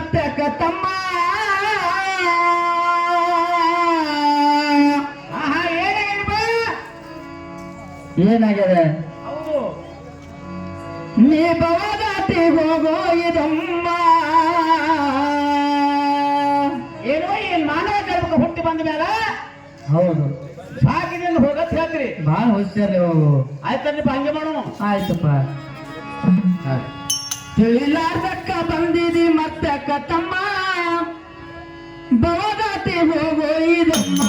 ಮತ್ತಕ ತಮ್ಮ ಏನಾಗ್ಯದ ಹೌದು ನೀ ಭವದಾಟಿ ಹೋಗೋ ಇದಮ್ಮ ಏನೋ ಈ ಮಾನವ ಜನ್ಮಕ್ಕೆ ಹುಟ್ಟಿ ಬಂದ ಮೇಲೆ ಹೌದು ಸಾಕಿದಿಂದ ಹೋಗತ್ ಹೇಳ್ತೀರಿ ಬಹಳ ಹುಷಾರಿ ಹೋಗು ಆಯ್ತಲ್ಲಪ್ಪ ಹಂಗೆ ಮಾಡೋಣ ಆಯ್ತಪ್ಪ ತಿಳಿಲಾರ್ದಕ್ಕ ಬಂದಿದಿ ಮತ್ತಕ್ಕ ತಮ್ಮ ಭವದಾಟಿ ಹೋಗೋ ಇದಮ್ಮ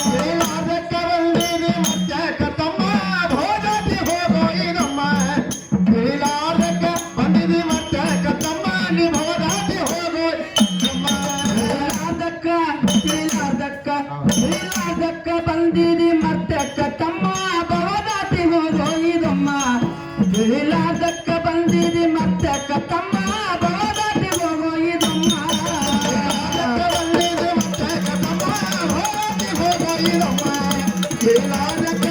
ತಿಳಿಲಾರ್ದಕ್ಕ ಬಂದಿದಿ ಮತ್ತಕ್ಕ ತಮ್ಮ ಭವದಾಟಿ ಹೋಗೋ ಇದಮ್ಮ ತಿಳಿಲಾರ್ದಕ್ಕ ಬಂದಿದಿ ಮತ್ತಕ್ಕ ತಮ್ಮ ನೀ ಭವದಾಟಿ ಹೋಗೋ ಇದಮ್ಮ ತಿಳಿಲಾರ್ದಕ್ಕ ಬಂದಿದಿ ಮತ್ತಕ್ಕ ತಮ್ಮ ಭವದಾಟಿ ಹೋಗೋ ಇದಮ್ಮ ತಿಳಿಲಾರ್ದಕ್ಕ ಬಂದಿದಿ ಮತ್ತಕ್ಕ ತಮ್ಮ ಭವದಾಟಿ ಹೋಗೋ ಇದಮ್ಮ ತಿಳಿಲಾರ್ದಕ್ಕ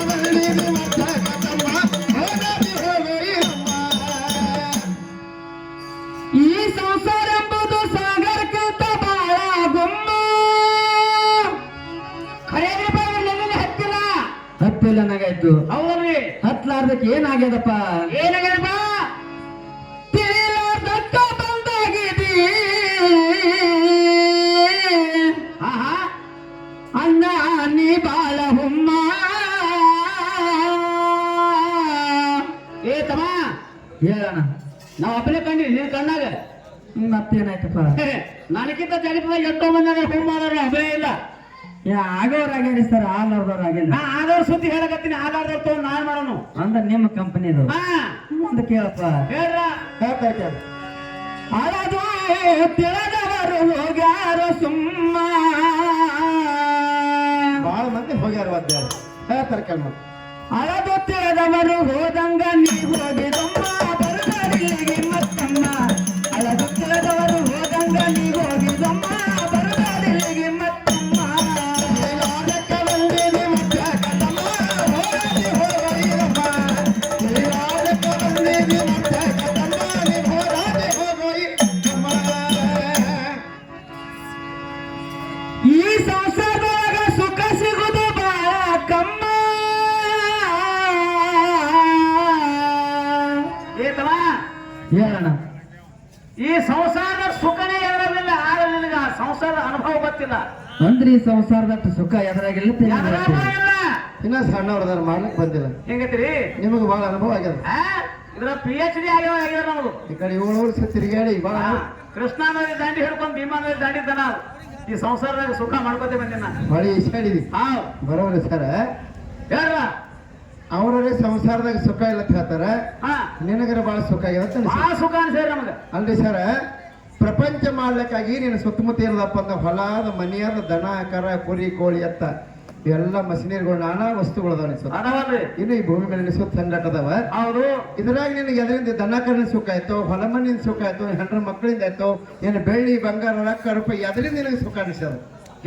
ಬಂದಿದಿ ಮತ್ತಕ್ಕ ತಮ್ಮ ಭವದಾಟಿ ಹೋಗೋ ಇದಮ್ಮ ಈ ಸಂಸಾರ ಎಂಬುದು ಸಾಗರಕ್ಕಿಂತ ಬಾಳ ಗುಮ್ಮ ಖರೇದಿ ಬಗ್ಗೆ ಹತ್ತಿಲ್ಲ ಹತ್ತಿಲ್ಲ ನಾಗಾಯ್ತು ಹೌದ್ರಿ ಹತ್ಲಾರ್ದಕ್ಕೆ ಏನಾಗ್ಯದಪ್ಪ ಏನಾಗ್ಯದಪ್ಪ ತಿಳಿಲಾರ್ದಕ್ಕ ಬಂದಾಗಿದಿ ಆಹಾ ಅಣ್ಣ ನೀ ಬಾಳ ಹುಮ್ಮ ಏ ತಮ್ಮ ಹೇಳಣ ನಾವ್ ಅಪ್ಪನೇ ಕಂಡ್ರಿ ನಿನ್ ಕಣ್ಣಾಗ ಮತ್ತೇನಾಯ್ತಪ್ಪ ನನಗಿಂತ ಜಗತ್ತದಾಗ ಎಷ್ಟೋ ಮಂದಿ ಹೂ ಮಾಡೋರು ಅಭಯ ಇಲ್ಲ ಆಗೋರಾಗ್ಯಾರಿ ಸರ್ ಆಲಾರ್ದವ್ರು ಆಗಿಲ್ಲ ನಾ ಆದವ್ರ ಸುದ್ದಿ ಹೇಳಕತ್ತೀನಿ ಆಧಾರದವ್ರು ತಗೊಂಡು ನಾನ್ ಮಾಡೋನು ಅಂದ್ರ ನಿಮ್ಮ ಕಂಪನಿದು ಹಾ ಮುಂದೆ ಕೇಳಪ್ಪ ಹೇಳ್ರ ಅಳದು ತಿಳಿದವರು ಹೋಗ್ಯಾರ ಸುಮ್ಮ ಬಹಳ ಮಂದಿ ಹೋಗ್ಯಾರ ವಾದ್ಯ ಹೇಳ್ತಾರೆ ಕೆಲ್ಮ ಅಳದು ತಿಳಿದವರು ಹೋದಂಗ ನೀ ಹೋಗಿದಮ್ಮ ಬರುಗಾಡಿಗೆ ಮತ್ತಮ್ಮ ಅಳದು ತಿಳಿದವರು ಹೋದಂಗ ನೀ ಹೋಗಿದಮ್ಮ ಬರುಗಾಡಿಗೆ ಮತ್ತಮ್ಮ ತಿಳಿಲಾರ್ದಕ್ಕ ಬಂದಿದಿ ಮತ್ತಕ್ಕ ತಮ್ಮ ಹೋಗಿ ಹೋಗಯ್ಯಮ್ಮ ತಿಳಿಲಾರ್ದಕ್ಕ ಬಂದಿದಿ ಮತ್ತಕ್ಕ ತಮ್ಮ ನೀ ಹೋರಾಡಿ ಹೋಗಯ್ಯಮ್ಮ ಈ ಸಂಸಾರದೊಳಗ ಸುಖ ಸಿಗುದು ಬಾಳ ಕಮ್ಮ ಏ ತಮ್ಮ ಹೇಳಣ ಈ ಸಂಸಾರದ ಸುಖನೇ ಎದರಲಿಲ್ಲ ಆದ್ರೆ ನಿನಗ ಆ ಸಂಸಾರದ ಅನುಭವ ಗೊತ್ತಿಲ್ಲ ಅಂದ್ರೆ ಈ ಸಂಸಾರದ ಸುಖ ಎದುರಾಗಿಲ್ಲ ಎದರಾಗೂ ಇಲ್ಲ ಇನ್ನ ಸಣ್ಣವ್ರದಾರ ಮಾಡ್ಲಿಕ್ಕೆ ಬಂದಿಲ್ಲ ಹೆಂಗೈತ್ರಿ ನಿಮಗೆ ಬಹಳ ಅನುಭವ ಆಗ್ಯದ ಇದ್ರ PhD ಆಗ್ಯಾರ ನಮ್ದು ಈ ಕಡೆ 7 ವರ್ಷ ತಿರುಗಾಡಿ ಬಹಳ ಕೃಷ್ಣಾ ನದಿ ದಾಂಡಿ ಹಿಡ್ಕೊಂಡು ಭೀಮಾ ನದಿ ದಾಂಡಿ ತನ ಈ ಸಂಸಾರದಾಗ ಸುಖ ಮಾಡ್ಕೋತೆ ಬಂದಿನ ಬಳಿ ಇಸಾಡಿದಿ ಹಾ ಬರೋರಿ ಸರ ಹೇಳ್ರ ಅವ್ರವ್ರೆ ಸಂಸಾರದಾಗ ಸುಖ ಇಲ್ಲ ಅಂತ ಹೇಳ್ತಾರ ಹಾ ನಿನಗರ ಬಹಳ ಸುಖ ಆಗ್ಯದ ಅಂತ ಅನ್ಸುತ್ತೆ. ಬಹಳ ಸುಖ ಅನ್ಸೇರಿ ನಮಗ ಅಲ್ರಿ ಸರ ಪ್ರಪಂಚ ಮಾಡ್ಲಿಕ್ಕಾಗಿ ನೀನು ಸುತ್ತಮುತ್ತ ಇರೋದಪ್ಪ ಅಂದ ಹೊಲದ ಮನೆಯಾದ ದನ ಕರ ಕುರಿ ಕೋಳಿ ಎತ್ತ ಇವೆಲ್ಲ ಮಷಿನರಿಗಳು ನಾನಾ ವಸ್ತುಗಳು ಅದಾವ ನಿನ್ ಸುತ್ತ. ಅದಾವಲ್ರಿ ಇನ್ನು ಈ ಭೂಮಿ ಮೇಲೆ ನಿನ್ ಸುತ್ತ ಸಂಗಟ ಅದಾವ ಹೌದು ಇದ್ರಾಗ ನಿನಗೆ ಅದರಿಂದ ದನ ಕರಿನ ಸುಖ ಆಯ್ತು ಹೊಲ ಮಣ್ಣಿನ ಸುಖ ಆಯ್ತು ಹೆಂಡ್ರ ಮಕ್ಕಳಿಂದ ಆಯ್ತು ಏನು ಬೆಳ್ಳಿ ಬಂಗಾರ ರೊಕ್ಕ ರೂಪಾಯಿ ಅದರಿಂದ ನಿನಗೆ ಸುಖ ಅನಿಸದ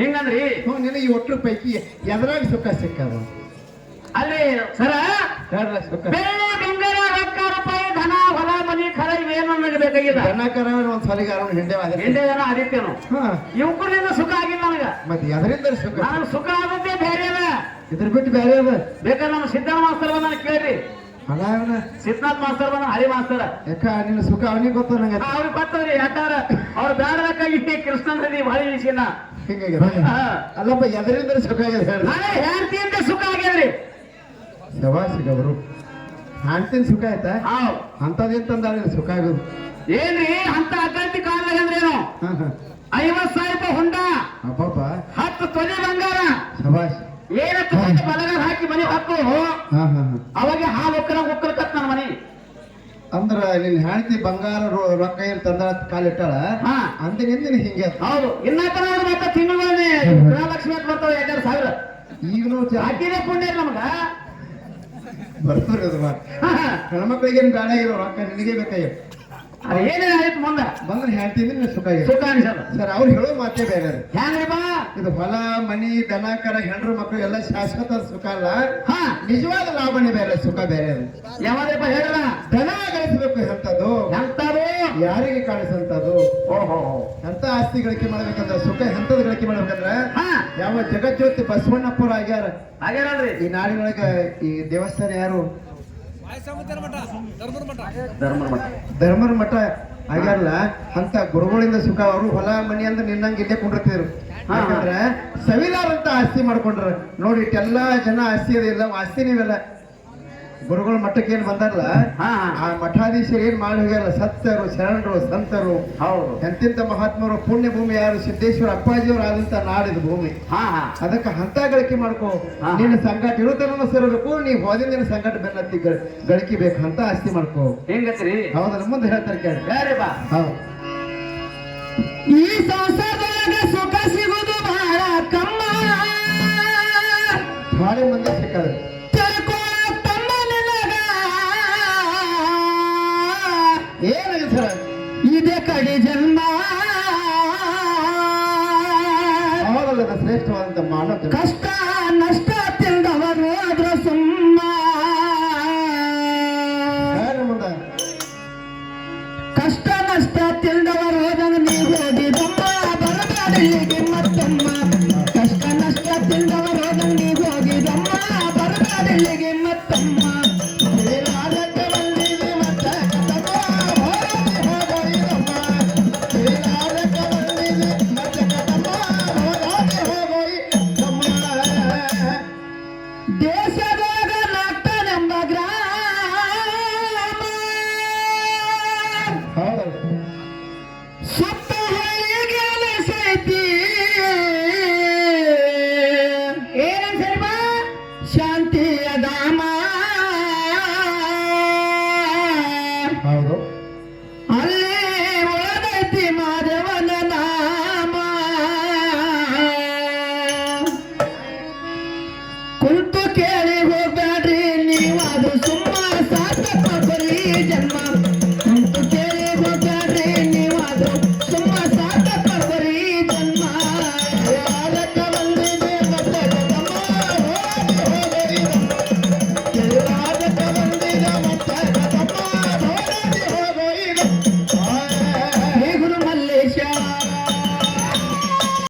ಹಿಂಗಂದ್ರಿ ನಿನಗೆ ಈ ಒಟ್ಟು ಪೈಕಿ ಎದ್ರಾಗ ಸುಖ ಸಿಕ್ಕದ ಅಲ್ಲಿ ಸರ ಹೇಳ್ರ ಸುಖ ಬೆಳ್ಳಿ ಬಂಗಾರ ರೊಕ್ಕ ರೂಪಾಯಿ ಧನ ಹೊಲ ಮನಿ ಖರ ಇವೇನು ನನಗೆ ಬೇಕಾಗಿಲ್ಲ ದನ ಕರ ಒಂದ್ ಸಲಿಗಾರ ಹಿಂದೆ ಹಿಂದೆ ಜನ ಆದಿತ್ಯನು ಹಾ ಯುವಕರಿಂದ ಸುಖ ಆಗಿಲ್ಲ ನನಗ ಮತ್ತೆ ಎದರಿಂದ ಸುಖ ನನಗೆ ಸುಖ ಆದದ್ದೇ ಬೇರೆ ಅದ ಇದ್ರ ಬಿಟ್ಟು ಬೇರೆ ಅದ ಬೇಕಾದ್ರೆ ನಮ್ಮ ಸಿದ್ಧಾರ್ಥ ಮಾಸ್ತರ್ ಬಂದ ಕೇಳ್ರಿ ಅಲ್ಲ ಅವನ ಸಿದ್ಧಾರ್ಥ ಮಾಸ್ತರ್ ಬಂದ ಹರಿ ಮಾಸ್ತರ್ ಯಾಕ ನಿನ್ನ ಸುಖ ಅವನಿಗೆ ಗೊತ್ತ ನಂಗೆ ಅವ್ರಿಗೆ ಗೊತ್ತದ್ರಿ ಯಾಕಂದ್ರ ಅವ್ರು ಬೇಡಬೇಕಾಗಿ ಕೃಷ್ಣ ನದಿ ಹೊಳಿ ಇಳಿಸಿನ ಹಿಂಗಾಗ್ಯದ ಅಲ್ಲಪ್ಪ ಎದರಿಂದ ಸುಖ ಆಗ್ಯದ ಹೇಳ ನಾಳೆ ಹೆಂಡತಿಯಿಂದ ಸುಖ ಆಗ್ಯದ್ರಿ ಶವಾಸಿಗವರು ಹಾಂತಿನ ಸುಖ ಆಯ್ತಾ ಹಾವ್ ಅಂತದಿಂತಂದ ಸುಖ ಆಗೋದು ಏನ್ರಿ ಅಂತ ಅಗಂತಿ ಕಾಲ ಅಂದ್ರೇನು ಹಾ ಹಾ 50,000 ರೂಪಾಯಿ ಹುಂಡ ಅಬ್ಬಬ್ಬ 10 ತೊಲೆ ಬಂಗಾರ ಶಬಾಷ್ ಏನಕ್ಕೆ ಬಲಗಾರ ಹಾಕಿ ಮನೆ ಹಾಕು ಹಾ ಹಾ ಹಾ ಅವಾಗ ಹಾಲು ಒಕ್ಕಲಕತ್ ನನ್ನ ಮನೆ ಅಂದ್ರ ನಿನ್ ಹೆಂಡತಿ ಬಂಗಾರ ರೊಕ್ಕ ಏನ್ ತಂದ ಕಾಲಿಟ್ಟಾಳ ಹಾ ಅಂದಿನಿಂದ ಹಿಂಗೆ ಹೌದು ಇನ್ನಾಕ ನೋಡಿ ಮತ್ತೆ ತಿಂಗಳಲ್ಲಿ ಗೃಹಲಕ್ಷ್ಮಿ ಅಂತ ಬರ್ತಾವ 2,000 ಈಗಲೂ ಹಾಕಿದೆ ಪುಣ್ಯ ನಮಗ ಬರ್ತವ್ರಿ ಅದು ಹೆಣ್ಮಕ್ಳಿಗೇನು ಬೇಡ ಇರೋ ರೊಕ್ಕ ನಿನಗೆ ಬೇಕಾಗಿ ಅದು ಏನೇನಾಯ್ತು ಮುಂದೆ ಬಂದ್ರೆ ಹೇಳ್ತೀನಿ ಸುಖ ಇದೆ ಸುಖ ಅನ್ಸಲ್ಲ ಸರ್ ಅವ್ರು ಹೇಳೋ ಮಾತೇ ಬೇರೆ ಅದು. ಹೆಂಗ್ರಿ ಬಾ ಇದು ಹೊಲ ಮನಿ ದನ ಕರ ಹೆಂಡ್ರು ಮಕ್ಕಳು ಎಲ್ಲ ಶಾಶ್ವತ ಸುಖ ಅಲ್ಲ ಹಾ ನಿಜವಾದ ಲಾಭನೇ ಬೇರೆ ಸುಖ ಬೇರೆ ಅದು. ಯಾವ್ದಪ್ಪ ಹೇಳ ಧನ ಗಳಿಸ್ಬೇಕು ಎಂತದು ಎಂತದು ಯಾರಿಗೆ ಕಾಣಿಸಂತದು ಓಹೋ ಎಂತ ಆಸ್ತಿ ಗಳಿಕೆ ಮಾಡ್ಬೇಕಂದ್ರೆ ಸುಖ ಎಂತದ ಗಳಿಕೆ ಮಾಡ್ಬೇಕಂದ್ರೆ ಹಾ ಯಾವ ಜಗಜ್ಯೋತಿ ಬಸವಣ್ಣಪ್ಪರು ಆಗ್ಯಾರ ಹಾಗೇನಲ್ರಿ ಈ ನಾಡಿನೊಳಗ ಈ ದೇವಸ್ಥಾನ ಯಾರು ಧರ್ಮರ ಮಠ ಧರ್ಮರ ಮಠ ಆಗ್ಯಾರಲ್ಲ ಅಂತ ಗುರುಗಳಿಂದ ಸುಖ ಅವರು ಹೊಲ ಮನಿ ಅಂದ್ರೆ ನಿನ್ನಂಗೆ ಇಲ್ಲೇ ಕುಂಡಿರ್ತಿದ್ರು ಯಾಕಂದ್ರೆ ಸವಿಲಾರಂತ ಆಸ್ತಿ ಮಾಡ್ಕೊಂಡ್ರ ನೋಡಿ ಇಷ್ಟೆಲ್ಲಾ ಜನ ಆಸ್ತಿ ಅದಿಲ್ಲ ಆಸ್ತಿ ನೀವೆಲ್ಲ ಗುರುಗಳ ಮಠಕ್ಕೆ ಏನ್ ಬಂದಾರಲ್ಲ ಹಾ ಆ ಮಠಾಧೀಶರು ಏನ್ ಮಾಡಿ ಹೋಗ್ಯಾರ ಸತ್ಯರು ಶರಣರು ಸಂತರು ಹೌದು ಎಂತಿಂತ ಮಹಾತ್ಮರು ಪುಣ್ಯ ಭೂಮಿ ಯಾರು ಸಿದ್ದೇಶ್ವರ ಅಪ್ಪಾಜಿಯವರು ಆದಂತ ನಾಡಿದ ಭೂಮಿ ಹಾ ಹಾ ಅದಕ್ಕೆ ಹಂತ ಗಳಿಕೆ ಮಾಡ್ಕೋ ಹಾ. ನಿನ್ನ ಸಂಗಾಟ ಇರುತ್ತನ ಸೇರಬೇಕು ನೀ ಹೋದಿನ ನಿನ್ನ ಸಂಗಾಟ ಬೆನ್ನತ್ತಿ ಗಳಿಕೆ ಬೇಕು ಅಂತ ಆಸ್ತಿ ಮಾಡ್ಕೋ ಹೆಂಗತ್ರಿ ಹೌದಲ್ಲ ಮುಂದೆ ಹೇಳ್ತಾರೆ ಕೇಳಿ ಬೇರೆ ಬಾ ಹೌದು ಈ ಸಂಸಾರದೊಳಗ ಸುಖ ಸಿಗುದು ಬಹಳ ಕಮ್ಮ ಭಾಳ ಮಂದಿ ಸಿಕ್ಕದ ಏನಾಗಿದೆ ಸರ್ ಇದೇ ಕಡೆ ಜನ್ಮ ಹೌದಲ್ಲ ಶ್ರೇಷ್ಠವಾದಂತ ಮಾನವ ಜನ್ಮ. ಕಷ್ಟ ನಷ್ಟ ತಿಂದವರು ಅದ್ರ ಸುಮ್ಮ ಯಾರು ಮುಂದ ಕಷ್ಟ ನಷ್ಟ ತಿಂದವರು ಹೋದಂಗ ನೀವು ಹೋಗಿದಮ್ಮ ಬರಬಾಡಿಗೆ ಮತ್ತಮ್ಮ ಕಷ್ಟ ನಷ್ಟ ತಿಂದವರು ಹೋದಂಗ ನೀವು ಹೋಗಿದಮ್ಮ ಬರಬಾಡಿಗೆ ಮತ್ತಮ್ಮ ದೇಶದಾಗ ನಾಟನೆಂಬ ಗ್ರಾಮ ಹೌದಲ್ಲ ಸುತ್ತ ಹಳ್ಳಿಗೆ ಅಲಸೈತಿ ಏನಂತ ಶಾಂತಿಯ ಧಾಮ ಹೌದು ಅಲ್ಲಿ ಒಳಗೈತಿ ಮಾಧವನ ನಾಮ ಕುಂತು ಕೇಳಿ ಹೋಗ್ಬೇಡ್ರಿ ನೀವದು ಸುಮ್ಮ